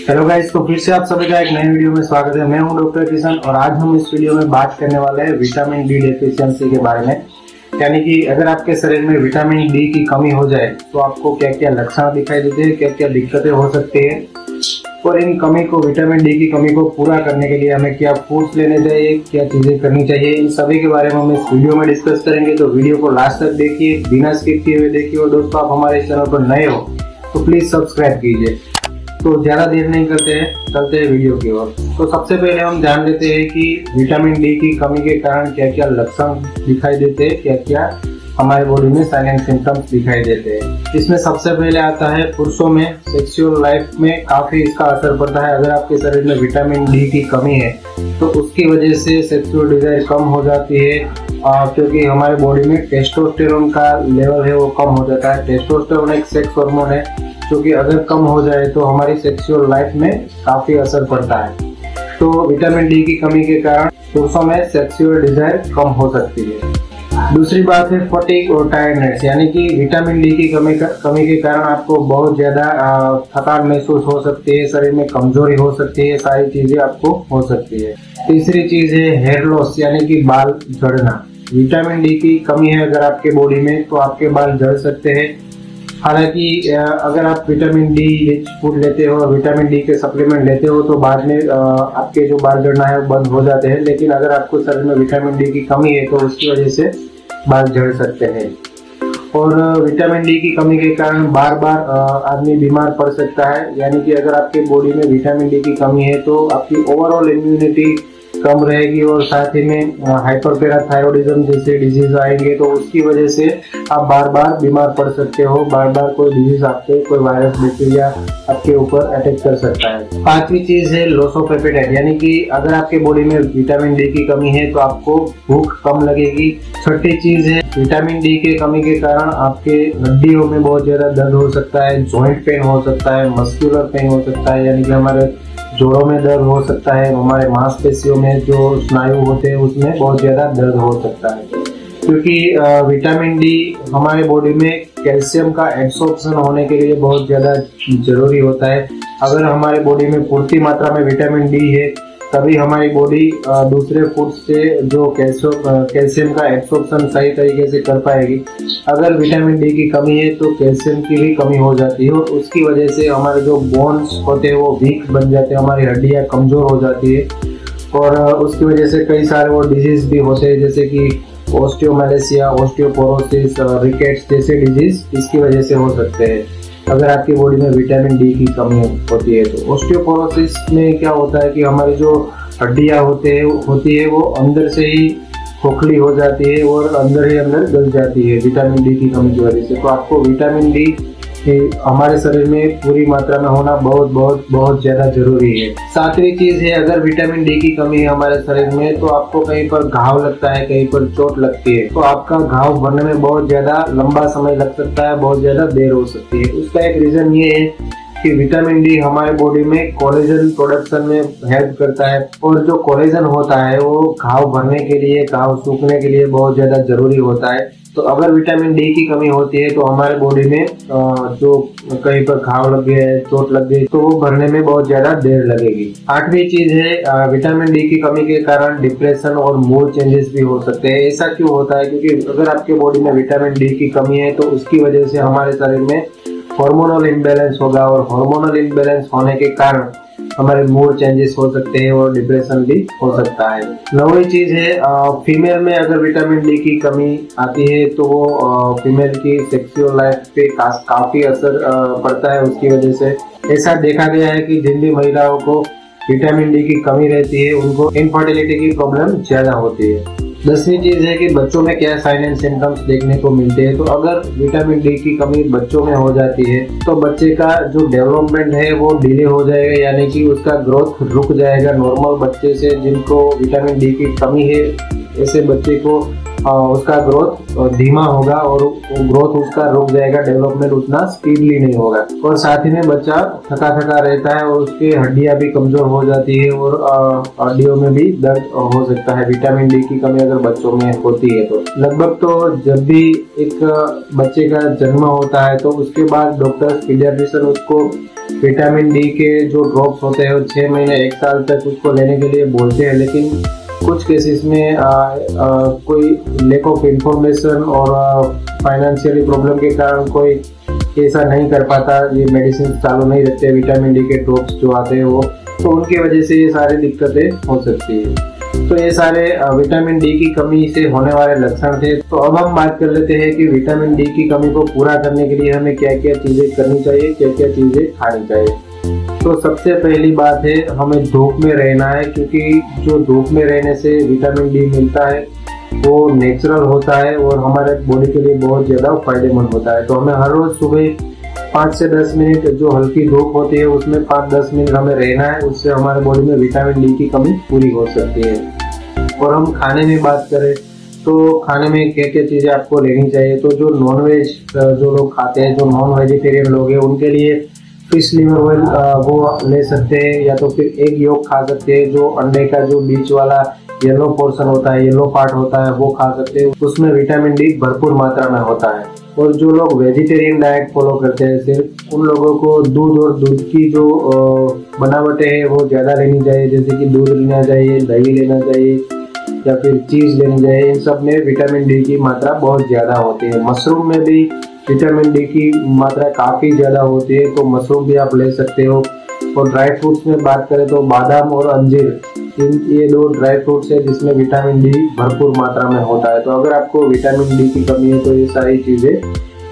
Hello guys, तो फिर से आप सभी का एक नई वीडियो में स्वागत है। मैं हूं डॉक्टर किशन और आज हम इस वीडियो में बात करने वाले हैं विटामिन डी डेफिशिएंसी के बारे में। यानी कि अगर आपके शरीर में विटामिन डी की कमी हो जाए तो आपको क्या क्या लक्षण दिखाई देते हैं, क्या क्या दिक्कतें हो सकती है और इन कमी को विटामिन डी की कमी को पूरा करने के लिए हमें क्या फूड्स लेने चाहिए, क्या चीजें करनी चाहिए, इन सभी के बारे में हम इस वीडियो में डिस्कस करेंगे। तो वीडियो को लास्ट तक देखिए, बिना स्किप किए हुए देखिए। और दोस्तों, आप हमारे चैनल पर नए हो तो प्लीज सब्सक्राइब कीजिए। तो ज्यादा देर नहीं करते हैं, चलते हैं वीडियो की ओर। तो सबसे पहले हम जान लेते हैं कि विटामिन डी की कमी के कारण क्या क्या लक्षण दिखाई देते हैं, क्या क्या हमारे बॉडी में साइलेंट सिम्टम्स दिखाई देते हैं। इसमें सबसे पहले आता है पुरुषों में सेक्सुअल लाइफ में काफी इसका असर पड़ता है। अगर आपके शरीर में विटामिन डी की कमी है तो उसकी वजह से सेक्सुअल डिजायर कम हो जाती है, क्योंकि हमारे बॉडी में टेस्टोस्टेरोन का लेवल है वो कम हो जाता है। टेस्टोस्टेरोन एक सेक्स हार्मोन है, क्योंकि अगर कम हो जाए तो हमारी सेक्सुअल लाइफ में काफी असर पड़ता है। तो विटामिन डी की कमी के कारण पुरुषों में सेक्सुअल डिजायर कम हो सकती है। दूसरी बात है फटीग और टायर्डनेस, यानी कि विटामिन डी की कमी के कारण आपको बहुत ज्यादा थकान महसूस हो सकती है, शरीर में कमजोरी हो सकती है, सारी चीजें आपको हो सकती है। तीसरी चीज है हेयर लॉस, यानी कि बाल झड़ना। विटामिन डी की कमी है अगर आपके बॉडी में तो आपके बाल झड़ सकते हैं। हालांकि अगर आप विटामिन डी रिच फूड लेते हो और विटामिन डी के सप्लीमेंट लेते हो तो बाद में आपके जो बाल झड़ना है वो बंद हो जाते हैं। लेकिन अगर आपको शरीर में विटामिन डी की कमी है तो उसकी वजह से बाल झड़ सकते हैं। और विटामिन डी की कमी के कारण बार बार आदमी बीमार पड़ सकता है। यानी कि अगर आपके बॉडी में विटामिन डी की कमी है तो आपकी ओवरऑल इम्यूनिटी कम रहेगी और साथ ही में हाइपरपैराथायरॉयडिज्म जैसे डिजीज आएंगे तो उसकी वजह से आप बार बार बीमार पड़ सकते हो। बार बार कोई डिजीज आपके, कोई वायरस बैक्टीरिया आपके ऊपर अटैक कर सकता है। पांचवी चीज है लॉस ऑफ एपेटाइट, यानी कि अगर आपके बॉडी में विटामिन डी की कमी है तो आपको भूख कम लगेगी। छठी चीज है विटामिन डी के कमी के कारण आपके हड्डियों में बहुत ज्यादा दर्द हो सकता है, जॉइंट पेन हो सकता है, मस्कुलर पेन हो सकता है, यानी कि हमारे जोड़ों में दर्द हो सकता है, हमारे मांसपेशियों में जो स्नायु होते हैं उसमें बहुत ज्यादा दर्द हो सकता है। क्योंकि विटामिन डी हमारे बॉडी में कैल्शियम का एब्सॉर्प्शन होने के लिए बहुत ज्यादा जरूरी होता है। अगर हमारे बॉडी में पूर्ति मात्रा में विटामिन डी है तभी हमारी बॉडी दूसरे फूड से जो कैल्शियम का एब्सॉर्प्शन सही तरीके से कर पाएगी। अगर विटामिन डी की कमी है तो कैल्शियम की भी कमी हो जाती है और उसकी वजह से हमारे जो बोन्स होते हैं वो वीक बन जाते हैं, हमारी हड्डियां कमजोर हो जाती है और उसकी वजह से कई सारे वो डिजीज भी होते हैं, जैसे कि ऑस्टियोमैलेशिया, ऑस्टियोपोरोसिस, रिकेट्स जैसे डिजीज इसकी वजह से हो सकते हैं अगर आपकी बॉडी में विटामिन डी की कमी होती है। तो ऑस्टियोपोरोसिस में क्या होता है कि हमारी जो हड्डियां होती है वो अंदर से ही खोखली हो जाती है और अंदर ही अंदर गल जाती है विटामिन डी की कमी की वजह से। तो आपको विटामिन डी हमारे शरीर में पूरी मात्रा में होना बहुत बहुत बहुत ज्यादा जरूरी है। सातवीं चीज है अगर विटामिन डी की कमी है हमारे शरीर में तो आपको कहीं पर घाव लगता है, कहीं पर चोट लगती है तो आपका घाव भरने में बहुत ज्यादा लंबा समय लग सकता है, बहुत ज्यादा देर हो सकती है। उसका एक रीजन ये है कि विटामिन डी हमारे बॉडी में कोलेजन प्रोडक्शन में हेल्प करता है और जो कोलेजन होता है वो घाव भरने के लिए, घाव सूखने के लिए बहुत ज्यादा जरूरी होता है। तो अगर विटामिन डी की कमी होती है तो हमारे बॉडी में जो कहीं पर घाव लग गया है, चोट लग गई तो वो भरने में बहुत ज्यादा देर लगेगी। आठवीं चीज है विटामिन डी की कमी के कारण डिप्रेशन और मूड चेंजेस भी हो सकते हैं। ऐसा क्यों होता है? क्योंकि अगर आपके बॉडी में विटामिन डी की कमी है तो उसकी वजह से हमारे शरीर में हार्मोनल इम्बैलेंस होगा और हार्मोनल इम्बैलेंस होने के कारण हमारे मूड चेंजेस हो सकते हैं और डिप्रेशन भी हो सकता है। नौवीं चीज है फीमेल में अगर विटामिन डी की कमी आती है तो वो फीमेल की सेक्सुअल लाइफ पे काफी असर पड़ता है उसकी वजह से। ऐसा देखा गया है कि जिन भी महिलाओं को विटामिन डी की कमी रहती है उनको इनफर्टिलिटी की प्रॉब्लम ज्यादा होती है। 10वीं चीज है कि बच्चों में क्या साइन एंड सिम्टम्स देखने को मिलते हैं। तो अगर विटामिन डी की कमी बच्चों में हो जाती है तो बच्चे का जो डेवलपमेंट है वो डिले हो जाएगा, यानी कि उसका ग्रोथ रुक जाएगा। नॉर्मल बच्चे से जिनको विटामिन डी की कमी है ऐसे बच्चे को उसका ग्रोथ धीमा होगा और वो ग्रोथ उसका रुक जाएगा, डेवलपमेंट उतना स्पीडली नहीं होगा। और साथ ही में बच्चा थका थका रहता है और उसकी हड्डियां भी कमजोर हो जाती है और हड्डियों में भी दर्द हो सकता है। विटामिन डी की कमी अगर बच्चों में होती है तो लगभग तो जब भी एक बच्चे का जन्म होता है तो उसके बाद डॉक्टर पीडियाट्रिशियन उसको विटामिन डी के जो ड्रॉप्स होते हैं 6 महीने 1 साल तक उसको लेने के लिए बोलते हैं। लेकिन कुछ केसेस में कोई लैक ऑफ इंफॉर्मेशन और फाइनेंशियली प्रॉब्लम के कारण कोई ऐसा नहीं कर पाता, ये मेडिसिन चालू नहीं रखते, विटामिन डी के ड्रॉप्स जो आते हैं वो, तो उनकी वजह से ये सारी दिक्कतें हो सकती है। तो ये सारे विटामिन डी की कमी से होने वाले लक्षण थे। तो अब हम बात कर लेते हैं कि विटामिन डी की कमी को पूरा करने के लिए हमें क्या क्या चीजें करनी चाहिए, क्या क्या चीजें खानी चाहिए। तो सबसे पहली बात है हमें धूप में रहना है, क्योंकि जो धूप में रहने से विटामिन डी मिलता है वो नेचुरल होता है और हमारे बॉडी के लिए बहुत ज़्यादा फायदेमंद होता है। तो हमें हर रोज सुबह 5 से 10 मिनट जो हल्की धूप होती है उसमें 5-10 मिनट हमें रहना है, उससे हमारे बॉडी में विटामिन डी की कमी पूरी हो सकती है। और हम खाने में बात करें तो खाने में क्या क्या चीज़ें आपको लेनी चाहिए। तो जो नॉनवेज जो लोग खाते हैं, जो नॉन वेजिटेरियन लोग हैं, उनके लिए फिश लिवर ऑयल वो ले सकते हैं, या तो फिर एग योक खा सकते हैं, जो अंडे का जो बीच वाला येलो पोर्शन होता है, येलो पार्ट होता है, वो खा सकते हैं, उसमें विटामिन डी भरपूर मात्रा में होता है। और जो लोग वेजिटेरियन डाइट फॉलो करते हैं सिर्फ, उन लोगों को दूध और दूध की जो बनावटें हैं वो ज़्यादा लेनी चाहिए, जैसे कि दूध लेना चाहिए, दही लेना चाहिए या फिर चीज़ लेनी चाहिए। इन सब में विटामिन डी की मात्रा बहुत ज़्यादा होती है। मशरूम में भी विटामिन डी की मात्रा काफ़ी ज़्यादा होती है, तो मशरूम भी आप ले सकते हो। और ड्राई फ्रूट्स में बात करें तो बादाम और अंजीर, ये 2 ड्राई फ्रूट्स है जिसमें विटामिन डी भरपूर मात्रा में होता है। तो अगर आपको विटामिन डी की कमी है तो ये सारी चीज़ें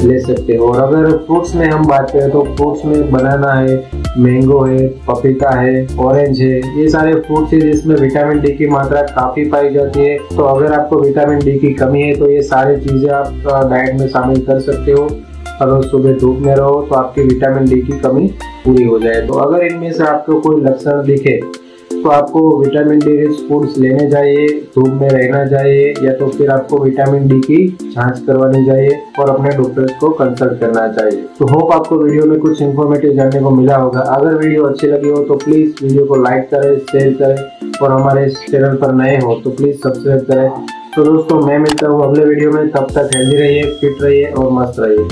ले सकते हो। और अगर फ्रूट्स में हम बात करें तो फ्रूट्स में बनाना है, मैंगो है, पपीता है, ऑरेंज है, ये सारे फ्रूट्स है जिसमें विटामिन डी की मात्रा काफ़ी पाई जाती है। तो अगर आपको विटामिन डी की कमी है तो ये सारी चीज़ें आप डाइट में शामिल कर सकते हो। अगर सुबह धूप में रहो तो आपकी विटामिन डी की कमी पूरी हो जाए। तो अगर इनमें से आपको कोई लक्षण दिखे तो आपको विटामिन डी रिच फूड्स लेने चाहिए, धूप में रहना चाहिए, या तो फिर आपको विटामिन डी की जांच करवानी चाहिए और अपने डॉक्टर को कंसल्ट करना चाहिए। तो होप आपको वीडियो में कुछ इन्फॉर्मेटिव जानने को मिला होगा। अगर वीडियो अच्छी लगी हो तो प्लीज़ वीडियो को लाइक करें, शेयर करें, और हमारे इस चैनल पर नए हो तो प्लीज़ सब्सक्राइब करें। तो दोस्तों मैं मिलता हूँ अगले वीडियो में, तब तक हेल्दी रहिए, फिट रहिए और मस्त रहिए।